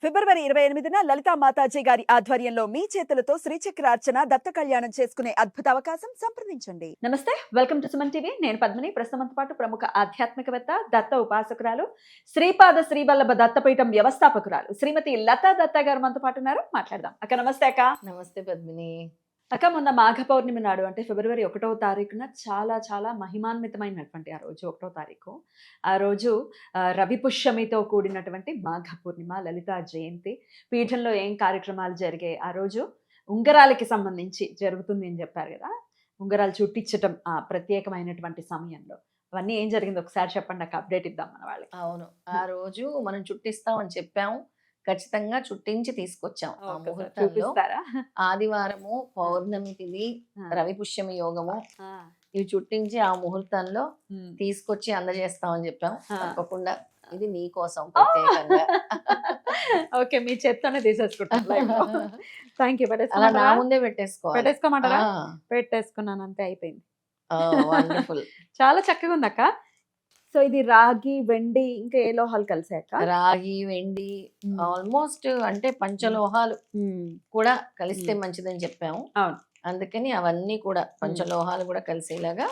ఫిబ్రవరి 28న లలితా మాతాజీ గారి ఆధ్వర్యంలో మీ చేతులతో శ్రీచక్రార్చన దత్త కళ్యాణం చేసుకునే అద్భుత అవకాశం సంప్రదించండి. నమస్తే, వెల్కమ్ టు సుమన్ టీవీ. నేను పద్మిని. ప్రస్తుతంతో పాటు ప్రముఖ ఆధ్యాత్మికవేత్త, దత్త ఉపాసకురాలు, శ్రీపాద శ్రీవల్లభ దత్తపీఠం వ్యవస్థాపకురాలు శ్రీమతి లతా దత్త గారు మనతో పాటు ఉన్నారు. మాట్లాడదాం. అక్క నమస్తే. అక్క నమస్తే పద్మిని. అక్క, మొన్న మాఘ పౌర్ణమి నాడు అంటే ఫిబ్రవరి 1వ తారీఖున చాలా మహిమాన్వితమైనటువంటి ఆ రోజు 1వ తారీఖు. ఆ రోజు రవి పుష్యమితో కూడినటువంటి మాఘ పూర్ణిమ, లలితా జయంతి. పీఠంలో ఏం కార్యక్రమాలు జరిగాయి ఆ రోజు? ఉంగరాలకి సంబంధించి జరుగుతుంది అని చెప్పారు కదా, ఉంగరాలు చుట్టించటం ఆ ప్రత్యేకమైనటువంటి సమయంలో అవన్నీ ఏం జరిగింది ఒకసారి చెప్పండి. నాకు అప్డేట్ ఇద్దాం మన వాళ్ళకి. అవును, ఆ రోజు మనం చుట్టిస్తాం అని చెప్పాము, ఖచ్చితంగా చుట్టించి తీసుకొచ్చాం. ఆ ముహూర్తంలో ఆదివారము, పౌర్ణమి తిథి, రవి పుష్యమి యోగము, ఇవి చుట్టించి ఆ ముహూర్తంలో తీసుకొచ్చి అందజేస్తామని చెప్పాం. తప్పకుండా ఇది నీ కోసం ప్రత్యేకంగా. ఓకే, మీ చేత్తోనే తీసేసుకుంటాను. Thank you. అలా నా ముందే పెట్టేసుకోమంటారా? పెట్టేసుకున్నాను, అంతే, అయిపోయింది. వండర్ఫుల్. చాలా చక్కగా ఉంది అక్క. సో ఇది రాగి, వెండి, ఇంకా ఏ లోహాలు కలిసాక? రాగి, వెండి, ఆల్మోస్ట్ అంటే పంచలోహాలు కూడా కలిస్తే మంచిదని చెప్పాము. అవును, అందుకని అవన్నీ కూడా పంచలోహాలు కూడా కలిసేలాగా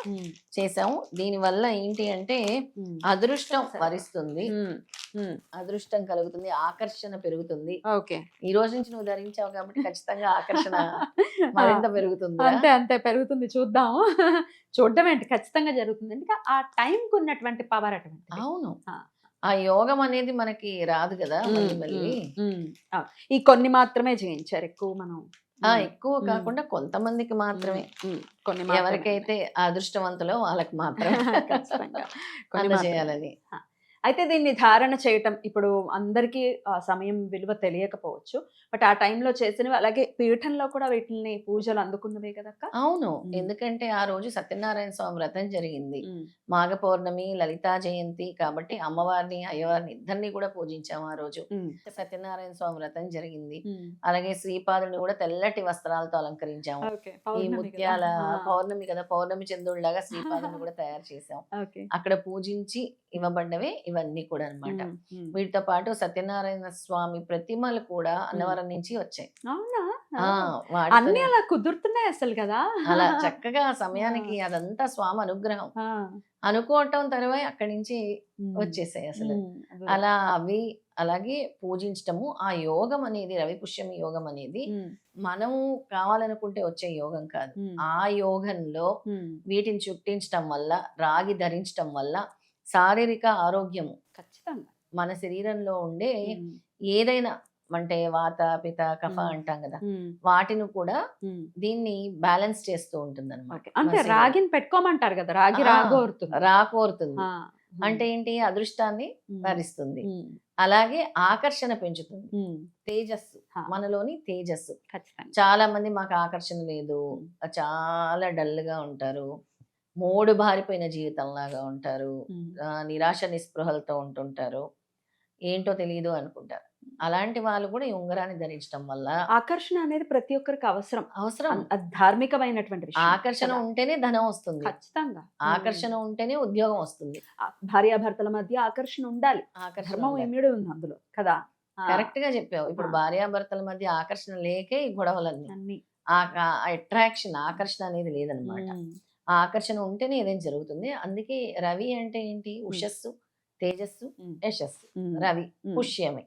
చేసాము. దీని వల్ల ఏంటి అంటే అదృష్టం వరిస్తుంది, అదృష్టం కలుగుతుంది, ఆకర్షణ పెరుగుతుంది. ఓకే, ఈ రోజు నుంచి నువ్వు ధరించావు కాబట్టి ఖచ్చితంగా ఆకర్షణ మరింత పెరుగుతుంది. అంతే పెరుగుతుంది. చూద్దాము. చూడడం ఏంటి, ఖచ్చితంగా జరుగుతుంది. అంటే ఆ టైంకి ఉన్నటువంటి పవర్ అటువంటి. అవును, ఆ యోగం అనేది మనకి రాదు కదా మళ్ళీ. ఈ కొన్ని మాత్రమే చేయించారు, ఎక్కువ మనం ఎక్కువ కాకుండా కొంతమందికి మాత్రమే, ఎవరికైతే అదృష్టవంతులో వాళ్ళకి మాత్రమే చేయాలని. అయితే దీన్ని ధారణ చేయటం ఇప్పుడు అందరికీ సమయం విలువ తెలియకపోవచ్చు, బట్ ఆ టైంలో చేసినవి అలాగే పీఠంలో కూడా వీటిని పూజలు అందుకున్నవే కదక్క. అవును, ఎందుకంటే ఆ రోజు సత్యనారాయణ స్వామి వ్రతం జరిగింది, మాఘ పౌర్ణమి, లలితా జయంతి కాబట్టి అమ్మవారిని అయ్యవారిని ఇద్దరిని కూడా పూజించాము ఆ రోజు. సత్యనారాయణ స్వామి వ్రతం జరిగింది, అలాగే శ్రీపాదుని కూడా తెల్లటి వస్త్రాలతో అలంకరించాము. ఈ ముత్యాల పౌర్ణమి కదా, పౌర్ణమి చంద్రుడిలాగా శ్రీపాదుని కూడా తయారు చేసాం. అక్కడ పూజించి ఇవ్వబడ్డవే ఇవన్నీ కూడా అన్నమాట. వీటితో పాటు సత్యనారాయణ స్వామి ప్రతిమలు కూడా అన్నవరం నుంచి వచ్చాయి. అన్ని అలా కుదురుతున్నాయి అసలు కదా, అలా చక్కగా సమయానికి. అదంతా స్వామి అనుగ్రహం అనుకోవటం తర్వాత అక్కడి నుంచి వచ్చేసాయి అసలు. అలా అవి అలాగే పూజించటము. ఆ యోగం అనేది, రవి పుష్యమి యోగం అనేది మనము కావాలనుకుంటే వచ్చే యోగం కాదు. ఆ యోగంలో వీటిని చుట్టించటం వల్ల, రాగి ధరించటం వల్ల శారీరక ఆరోగ్యము ఖచ్చితంగా మన శరీరంలో ఉండే ఏదైనా అంటే వాత, పిత, కఫ అంటాం కదా, వాటిని కూడా దీన్ని బ్యాలెన్స్ చేస్తూ ఉంటుంది అనమాట. అంటే రాగిని పెట్టుకోమంటారు కదా, రాగి రాకోరుతుంది అంటే ఏంటి, అదృష్టాన్ని భరిస్తుంది, అలాగే ఆకర్షణ పెంచుతుంది, తేజస్సు, మనలోని తేజస్సు. చాలా మంది మాకు ఆకర్షణ లేదు, చాలా డల్ గా ఉంటారు, మోడు బారిపోయిన జీవితంలాగా ఉంటారు, నిరాశ నిస్పృహలతో ఉంటుంటారు, ఏంటో తెలియదు అనుకుంటారు. అలాంటి వాళ్ళు కూడా ఈ ఉంగరాన్ని ధరించడం వల్ల ఆకర్షణ అనేది ప్రతి ఒక్కరికి అవసరం. ధార్మికమైనటువంటి విషయం. ఆకర్షణ ఉంటేనే ధనం వస్తుంది, ఖచ్చితంగా. ఆకర్షణ ఉంటేనే ఉద్యోగం వస్తుంది. భార్యాభర్తల మధ్య ఆకర్షణ ఉండాలి, ధర్మం ఏమిడి ఉంది అందులో కదా. కరెక్ట్ గా చెప్పావు. ఇప్పుడు భార్యాభర్తల మధ్య ఆకర్షణ లేకే ఈ గొడవలన్నీ. అట్రాక్షన్, ఆకర్షణ అనేది లేదనమాట. ఆ ఆకర్షణ ఉంటేనే ఏదైనా జరుగుతుంది. అందుకే రవి అంటే ఏంటి, ఉషస్సు, తేజస్సు, యశస్సు. రవి పుష్యమి.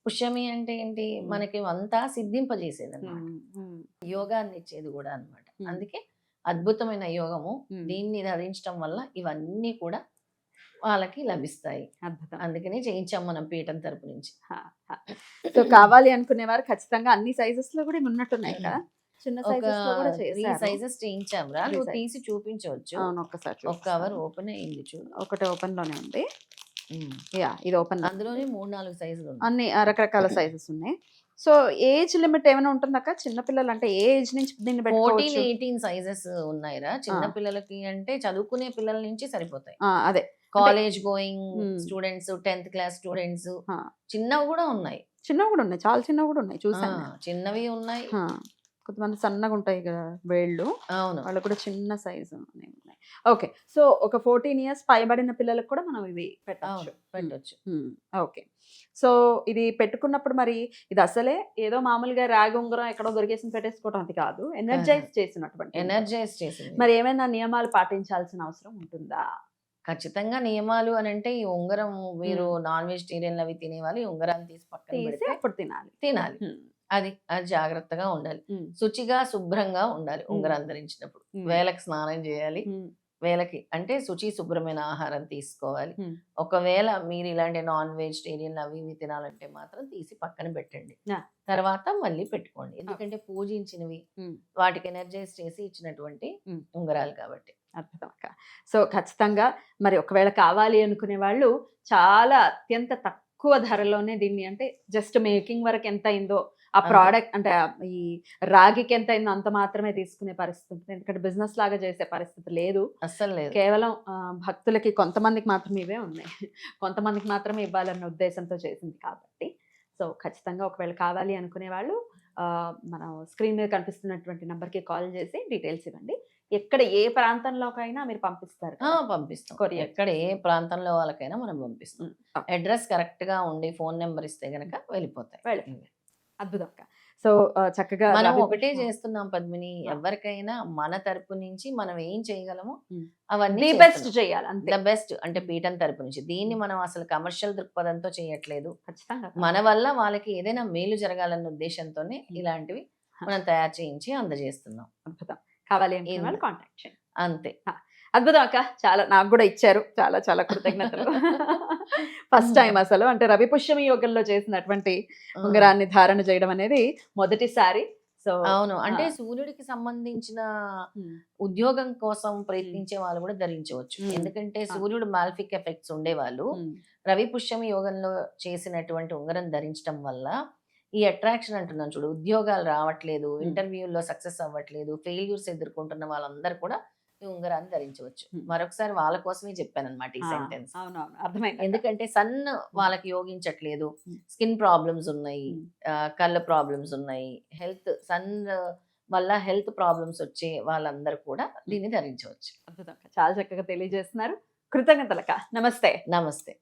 పుష్యమి అంటే ఏంటి, మనకి అంతా సిద్ధింపజేసేది అనమాట, యోగాన్ని ఇచ్చేది కూడా అనమాట. అందుకే అద్భుతమైన యోగము. దీన్ని ధరించడం వల్ల ఇవన్నీ కూడా వాళ్ళకి లభిస్తాయి. అందుకని చేయించాం మనం పీఠం తరపు నుంచి. సో కావాలి అనుకునే వారు ఖచ్చితంగా అన్ని సైజెస్ లో కూడా ఉన్నట్టున్నాయి కదా. చిన్న సైజెస్ చేయించాం రా, నువ్వు తీసి చూపించవచ్చు. ఒక్కసారి ఒక కవర్ ఓపెన్ అయింది చూడు, ఒకటి ఓపెన్ లోనే ఉంది. ఇది ఓపెన్, అందులోనే 3-4 సైజులు అన్ని రకరకాల సైజెస్ ఉన్నాయి. సో ఏజ్ లిమిట్ ఏమైనా ఉంటుందక్క? చిన్నపిల్లలు అంటే ఏ ఏజ్ నుంచి దీన్ని 14-18 సైజెస్ ఉన్నాయిరా. చిన్న పిల్లలకి అంటే చదువుకునే పిల్లల నుంచి సరిపోతాయి. అదే college going students, 10th class students, చిన్నవి కూడా ఉన్నాయి, చాలా చిన్నవి కూడా ఉన్నాయి. చూసాను, చిన్నవి ఉన్నాయి. కొంతమంది సన్నగా ఉంటాయి కదా వేళ్ళు, అవును, వాళ్ళు కూడా చిన్న సైజు ఉన్నాయి. ఓకే. సో, ఒక 14 ఇయర్స్ పైబడిన పిల్లలకు కూడా మనం ఇవి పెట్టొచ్చు. అవును, పెట్టొచ్చు. ఓకే. సో, ఇది పెట్టుకున్నప్పుడు మరి ఇది అసలే ఏదో మామూలుగా రాగి ఉంగరం ఎక్కడో దొరికేసింది పెట్టేసుకోవడం అది కాదు. ఎనర్జైజ్ చేసినటువంటి ఉంగరం. ఎనర్జైజ్ చేసింది. మరి ఏమైనా నియమాలు పాటించాల్సిన అవసరం ఉంటుందా? ఖచ్చితంగా నియమాలు అనంటే ఈ ఉంగరం మీరు నాన్ వెజిటేరియన్లు అవి తినేవాళ్ళు ఈ ఉంగరాన్ని తీసి పక్కన తీసి పెడితే అప్పుడు తినాలి. తినాలి. అది జాగ్రత్తగా ఉండాలి. శుచిగా శుభ్రంగా ఉండాలి ఉంగరాన్ని ధరించినప్పుడు. వేళకి స్నానం చేయాలి. వేళకి అంటే శుచి శుభ్రమైన ఆహారం తీసుకోవాలి. ఒకవేళ మీరు ఇలాంటి నాన్ వెజిటేరియన్ అవి ఇవి తినాలంటే మాత్రం తీసి పక్కన పెట్టండి. తర్వాత మళ్ళీ పెట్టుకోండి. ఎందుకంటే పూజించినవి వాటికి ఎనర్జైజ్ చేసి ఇచ్చినటువంటి ఉంగరాలు కాబట్టి. అద్భుతం అక్క. సో, ఖచ్చితంగా మరి ఒకవేళ కావాలి అనుకునే వాళ్ళు చాలా అత్యంత తక్కువ ధరలోనే దీన్ని అంటే జస్ట్ మేకింగ్ వరకు ఎంత అయిందో ఆ ప్రోడక్ట్ అంటే ఈ రాగికి ఎంత అయిందో అంత మాత్రమే తీసుకునే పరిస్థితి ఉంటుంది. ఎందుకంటే బిజినెస్ లాగా చేసే పరిస్థితి లేదు. అస్సలు లేదు. కేవలం భక్తులకి కొంతమందికి మాత్రమే ఇవే ఉన్నాయి. కొంతమందికి మాత్రమే ఇవ్వాలన్న ఉద్దేశంతో చేసింది కాబట్టి సో ఖచ్చితంగా ఒకవేళ కావాలి అనుకునే వాళ్ళు మనం స్క్రీన్ మీద కనిపిస్తున్నటువంటి నెంబర్కి కాల్ చేసి డీటెయిల్స్ ఇవ్వండి. ఎక్కడ ఏ ప్రాంతంలోకైనా మీరు పంపిస్తారు? పంపిస్తాం. ఎక్కడ ఏ ప్రాంతంలో వాళ్ళకైనా మనం పంపిస్తాం. అడ్రస్ కరెక్ట్ గా ఉండి ఫోన్ నెంబర్ ఇస్తే గనక వెళ్ళిపోతాయి. అద్భుతం అక్క. సో చక్కగా మనం ఒకటే చేస్తున్నాం పద్మిని. ఎవరికైనా మన తరపు నుంచి మనం ఏం చేయగలమో అవన్నీ బెస్ట్ చేయాలి. ద బెస్ట్ అంటే పీఠం తరపు నుంచి. దీన్ని మనం అసలు కమర్షియల్ దృక్పథంతో చేయట్లేదు. ఖచ్చితంగా మన వల్ల వాళ్ళకి ఏదైనా మేలు జరగాలన్న ఉద్దేశంతోనే ఇలాంటివి మనం తయారు చేయించి అందజేస్తున్నాం. అద్భుతం. కావాలి అంటే వాళ్ళు కాంటాక్ట్ చేయండి. అంతే. అద్భుతం అక్క. చాలా నాకు కూడా ఇచ్చారు. చాలా చాలా కృతజ్ఞతలు. ఫస్ట్ టైం అసలు అంటే రవి పుష్యమి యోగంలో చేసినటువంటి ఉంగరాన్ని ధారణ చేయడం అనేది మొదటిసారి. సో అవును. అంటే సూర్యుడికి సంబంధించిన ఉద్యోగం కోసం ప్రయత్నించే వాళ్ళు కూడా ధరించవచ్చు. ఎందుకంటే సూర్యుడు మాల్ఫిక్ ఎఫెక్ట్స్ ఉండేవాళ్ళు రవి పుష్యమి యోగంలో చేసినటువంటి ఉంగరం ధరించడం వల్ల ఈ అట్రాక్షన్ అంటున్నాను చూడు, ఉద్యోగాలు రావట్లేదు, ఇంటర్వ్యూల్లో సక్సెస్ అవ్వట్లేదు, ఫెయిల్యూర్స్ ఎదుర్కొంటున్న వాళ్ళందరూ కూడా ఈ ఉంగరాన్ని ధరించవచ్చు. మరొకసారి వాళ్ళ కోసమే చెప్పాను అనమాట ఈ సెంటెన్స్. అర్థమైంది. ఎందుకంటే సన్ వాళ్ళకి యోగించట్లేదు, స్కిన్ ప్రాబ్లమ్స్ ఉన్నాయి, కళ్ళ ప్రాబ్లమ్స్ ఉన్నాయి, హెల్త్ సన్ వల్ల హెల్త్ ప్రాబ్లమ్స్ వచ్చే వాళ్ళందరూ కూడా దీన్ని ధరించవచ్చు. అద్భుతం. చాలా చక్కగా తెలియజేస్తున్నారు. కృతజ్ఞతలక. నమస్తే. నమస్తే.